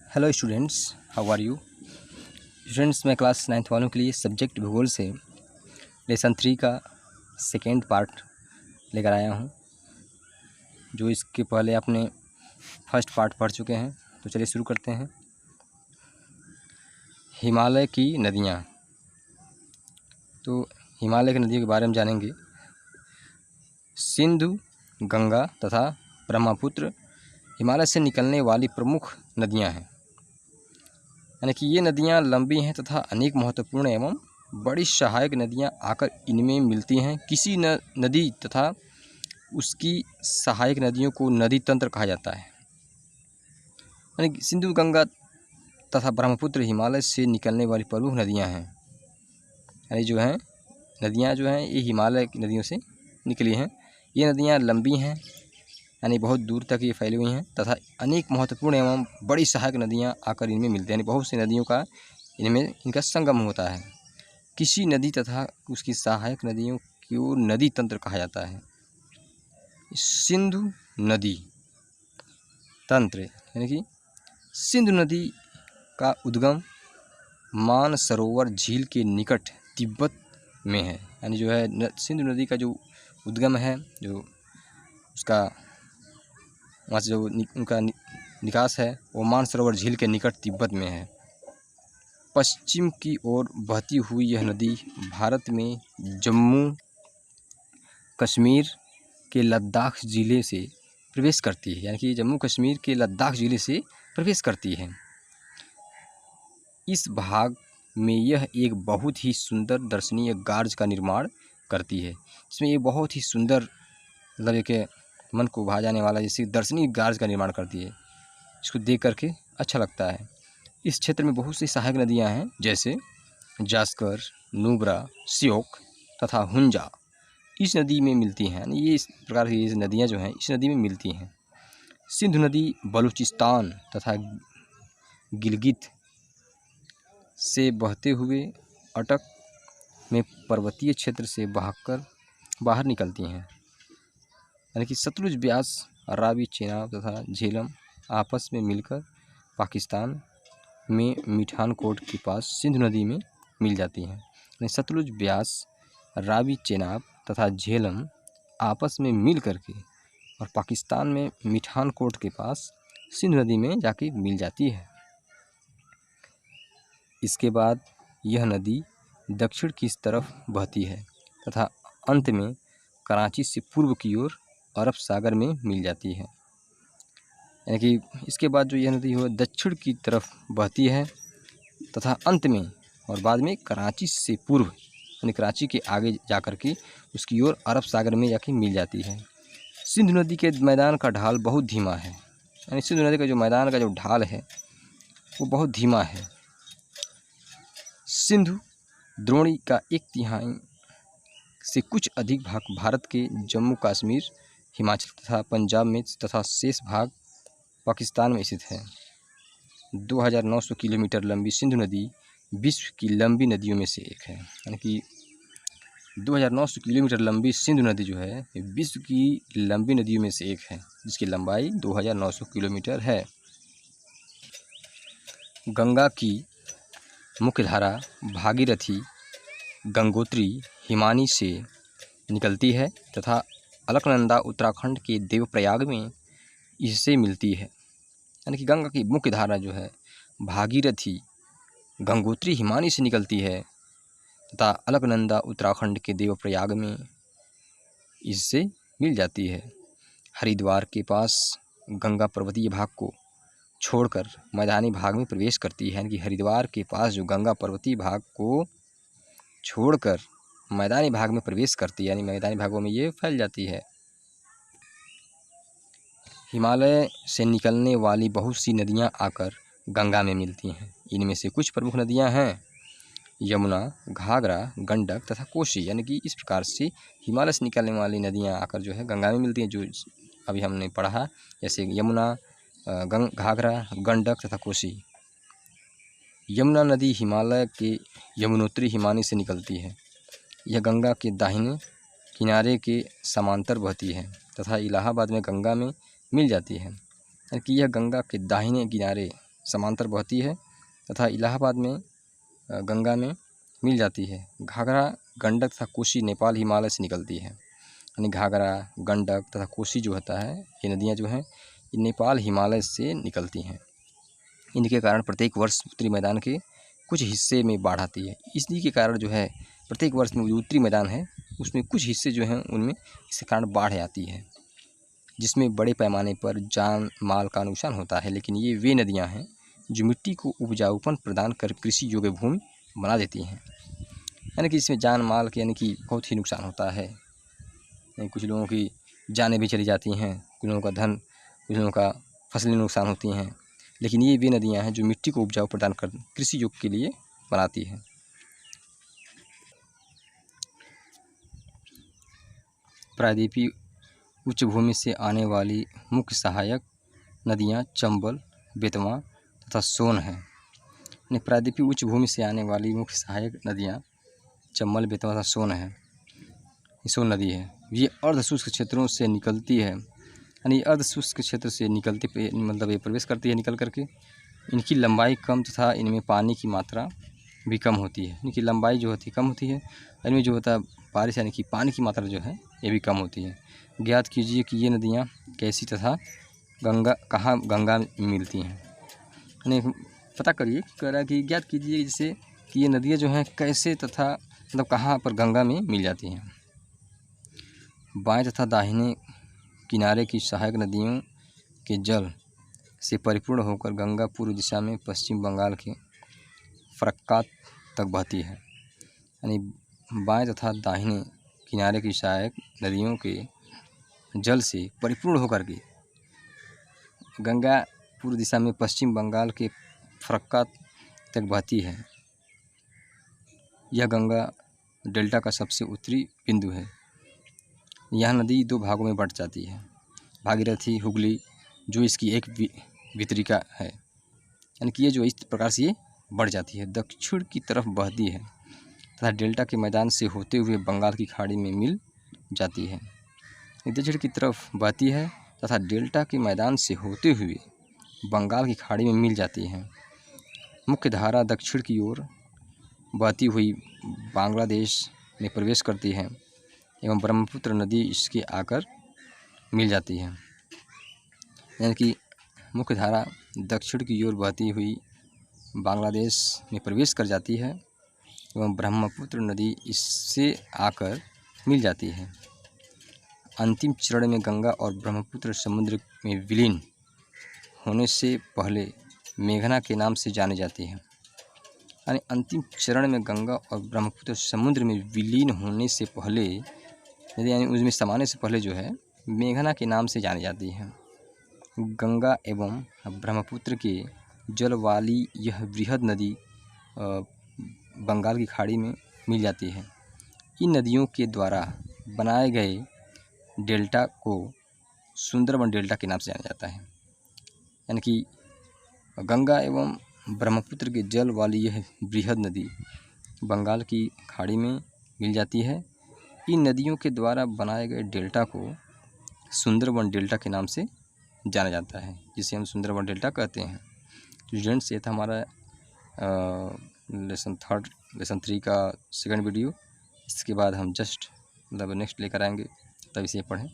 Hello students, how are you students. मैं class 9th वालों के लिए सब्जेक्ट भूगोल से लेसन 3 का सेकेंड पार्ट लेकर आया हूं। जो इसके पहले आपने फर्स्ट पार्ट पढ़ चुके हैं। तो चलिए शुरू करते हैं। हिमालय की नदियां। तो हिमालय की नदियों के बारे में जानेंगे। सिंधु, गंगा तथा ब्रह्मपुत्र हिमालय से निकलने वाली प्रमुख नदियां हैं। यानी कि ये नदियाँ लंबी हैं तथा अनेक महत्वपूर्ण एवं बड़ी सहायक नदियाँ आकर इनमें मिलती हैं। किसी नदी तथा उसकी सहायक नदियों को नदी तंत्र कहा जाता है। यानी कि सिंधु, गंगा तथा ब्रह्मपुत्र हिमालय से निकलने वाली प्रमुख नदियाँ हैं। यानी जो हैं नदियाँ जो हैं ये हिमालय की नदियों से निकली हैं। ये नदियाँ लंबी हैं, यानी बहुत दूर तक ये फैली हुई हैं तथा अनेक महत्वपूर्ण एवं बड़ी सहायक नदियाँ आकर इनमें मिलती हैं। यानी बहुत सी नदियों का इनका संगम होता है। किसी नदी तथा उसकी सहायक नदियों को नदी तंत्र कहा जाता है। सिंधु नदी तंत्र यानी कि सिंधु नदी का उद्गम मानसरोवर झील के निकट तिब्बत में है। यानी जो है सिंधु नदी का जो उद्गम है, जो उसका वहाँ से जो उनका निकास है वो मानसरोवर झील के निकट तिब्बत में है। पश्चिम की ओर बहती हुई यह नदी भारत में जम्मू कश्मीर के लद्दाख ज़िले से प्रवेश करती है। यानी कि जम्मू कश्मीर के लद्दाख ज़िले से प्रवेश करती है। इस भाग में यह एक बहुत ही सुंदर दर्शनीय गार्ज का निर्माण करती है। इसमें ये बहुत ही सुंदर मतलब एक मन को भा जाने वाला जैसे दर्शनीय गार्ज का निर्माण करती है। इसको देख करके अच्छा लगता है। इस क्षेत्र में बहुत सी सहायक नदियां हैं, जैसे जास्कर, नुब्रा, श्योक तथा हुंजा इस नदी में मिलती हैं। ये इस प्रकार की ये नदियां जो हैं इस नदी में मिलती हैं। सिंधु नदी बलूचिस्तान तथा गिलगित से बहते हुए अटक में पर्वतीय क्षेत्र से बहकर बाहर निकलती हैं। यानी कि सतलुज, ब्यास, रावी, चेनाब तथा झेलम आपस में मिलकर पाकिस्तान में मिठानकोट के पास सिंधु नदी में मिल जाती हैं। यानी सतलुज, ब्यास, रावी, चेनाब तथा झेलम आपस में मिल करके और पाकिस्तान में मिठानकोट के पास सिंधु नदी में जाके मिल जाती है। इसके बाद यह नदी दक्षिण की तरफ बहती है तथा अंत में कराची से पूर्व की ओर अरब सागर में मिल जाती है। यानी कि इसके बाद जो यह नदी है दक्षिण की तरफ बहती है तथा अंत में और बाद में कराची से पूर्व यानी कराची के आगे जाकर के उसकी ओर अरब सागर में जाके मिल जाती है। सिंधु नदी के मैदान का ढाल बहुत धीमा है। यानी सिंधु नदी का जो मैदान का जो ढाल है वो बहुत धीमा है। सिंधु द्रोणी का 1/3 से कुछ अधिक भाग भारत के जम्मू कश्मीर, हिमाचल तथा पंजाब में तथा शेष भाग पाकिस्तान में स्थित है। 2900 किलोमीटर लंबी सिंधु नदी विश्व की लंबी नदियों में से एक है। यानी कि 2900 किलोमीटर लंबी सिंधु नदी जो है विश्व की लंबी नदियों में से एक है, जिसकी लंबाई 2900 किलोमीटर है। गंगा की मुख्य धारा भागीरथी, गंगोत्री, हिमानी से निकलती है तथा अलकनंदा उत्तराखंड के देवप्रयाग में इससे मिलती है। यानी कि गंगा की मुख्य धारा जो है भागीरथी, गंगोत्री, हिमानी से निकलती है तथा अलकनंदा उत्तराखंड के देवप्रयाग में इससे मिल जाती है। हरिद्वार के पास गंगा पर्वतीय भाग को छोड़कर मैदानी भाग में प्रवेश करती है। यानी कि हरिद्वार के पास जो गंगा पर्वतीय भाग को छोड़कर मैदानी भाग में प्रवेश करती है, यानी मैदानी भागों में ये फैल जाती है। हिमालय से निकलने वाली बहुत सी नदियां आकर गंगा में मिलती हैं। इनमें से कुछ प्रमुख नदियां हैं यमुना, घाघरा, गंडक तथा कोसी। यानी कि इस प्रकार से हिमालय से निकलने वाली नदियां आकर जो है गंगा में मिलती हैं, जो अभी हमने पढ़ा, जैसे यमुना, घाघरा, गंडक तथा कोसी। यमुना नदी हिमालय के यमुनोत्री हिमानी से निकलती है। यह गंगा के दाहिने किनारे के समांतर बहती है तथा इलाहाबाद में गंगा में मिल जाती है। यानी कि यह गंगा के दाहिने किनारे समांतर बहती है तथा इलाहाबाद में गंगा में मिल जाती है। घाघरा, गंडक तथा कोसी नेपाल हिमालय से निकलती है। यानी घाघरा, गंडक तथा कोसी जो होता है, ये नदियाँ जो हैं ये नेपाल हिमालय से निकलती हैं। इनके कारण प्रत्येक वर्ष उत्तरी मैदान के कुछ हिस्से में बाढ़ आती है। इसी के कारण जो है प्रत्येक वर्ष में जो उत्तरी मैदान है उसमें कुछ हिस्से जो हैं उनमें इसके कारण बाढ़ आती है, जिसमें बड़े पैमाने पर जान माल का नुकसान होता है। लेकिन ये वे नदियाँ हैं जो मिट्टी को उपजाऊपन प्रदान कर कृषि योग्य भूमि बना देती हैं। यानी कि इसमें जान माल के यानी कि बहुत ही नुकसान होता है। कुछ लोगों की जानें भी चली जाती हैं, कुछ लोगों का धन, कुछ लोगों का फसलें नुकसान होती हैं। लेकिन ये वे नदियाँ हैं जो मिट्टी को उपजाऊ प्रदान कर कृषि योग के लिए बनाती हैं। प्रायद्वीपीय उच्च भूमि से आने वाली मुख्य सहायक नदियाँ चंबल, बेतवा तथा सोन हैं। यानी प्रायद्वीपीय उच्च भूमि से आने वाली मुख्य सहायक नदियाँ चंबल, बेतवा तथा सोन है। सोन नदी है, ये अर्धशुष्क क्षेत्रों से निकलती है। यानी अर्धशुष्क क्षेत्र से निकलती मतलब ये प्रवेश करती है निकल करके। इनकी लंबाई कम तथा इनमें पानी की मात्रा भी कम होती है। इनकी लंबाई जो होती है कम होती है, इनमें जो होता है बारिश यानी कि पानी की मात्रा जो है ये भी कम होती है। ज्ञात कीजिए कि ये नदियाँ कैसी तथा कहाँ गंगा में मिलती हैं। यानी पता करिए, कह रहा है कि ज्ञात कीजिए जैसे कि ये नदियाँ जो हैं कैसे तथा मतलब कहाँ पर गंगा में मिल जाती हैं। बाएं तथा दाहिने किनारे की सहायक नदियों के जल से परिपूर्ण होकर गंगा पूर्व दिशा में पश्चिम बंगाल के फरक्का तक बहती है। यानी बाएं तथा दाहिने किनारे की सहायक नदियों के जल से परिपूर्ण होकर के गंगा पूर्व दिशा में पश्चिम बंगाल के फरक्का तक बहती है। यह गंगा डेल्टा का सबसे उत्तरी बिंदु है। यह नदी दो भागों में बंट जाती है, भागीरथी, हुगली, जो इसकी एक वितरिका है। यानी कि ये जो इस प्रकार से ये बढ़ जाती है, दक्षिण की तरफ बहती है तथा डेल्टा के मैदान से होते हुए बंगाल की खाड़ी में मिल जाती है। दक्षिण की तरफ बहती है तथा डेल्टा के मैदान से होते हुए बंगाल की खाड़ी में मिल जाती है। मुख्य धारा दक्षिण की ओर बहती हुई बांग्लादेश में प्रवेश करती है एवं ब्रह्मपुत्र नदी इसके आकर मिल जाती है। यानी कि मुख्य धारा दक्षिण की ओर बहती हुई बांग्लादेश में प्रवेश कर जाती है एवं ब्रह्मपुत्र नदी इससे आकर मिल जाती है। अंतिम चरण में गंगा और ब्रह्मपुत्र समुद्र में विलीन होने से पहले मेघना के नाम से जाने जाती है। यानी अंतिम चरण में गंगा और ब्रह्मपुत्र समुद्र में विलीन होने से पहले यानी उसमें समाने से पहले जो है मेघना के नाम से जानी जाती है। गंगा एवं ब्रह्मपुत्र के जल वाली यह बृहद नदी बंगाल की खाड़ी में मिल जाती है। इन नदियों के द्वारा बनाए गए डेल्टा को सुंदरबन डेल्टा के नाम से जाना जाता है। यानी कि गंगा एवं ब्रह्मपुत्र के जल वाली यह बृहद नदी बंगाल की खाड़ी में मिल जाती है। इन नदियों के द्वारा बनाए गए डेल्टा को सुंदरबन डेल्टा के नाम से जाना जाता है, जिसे हम सुंदरबन डेल्टा कहते हैं। स्टूडेंट्स, ये था हमारा लेसन 3 का सेकंड वीडियो। इसके बाद हम जस्ट मतलब नेक्स्ट लेकर आएंगे, तब इसे पढ़ें।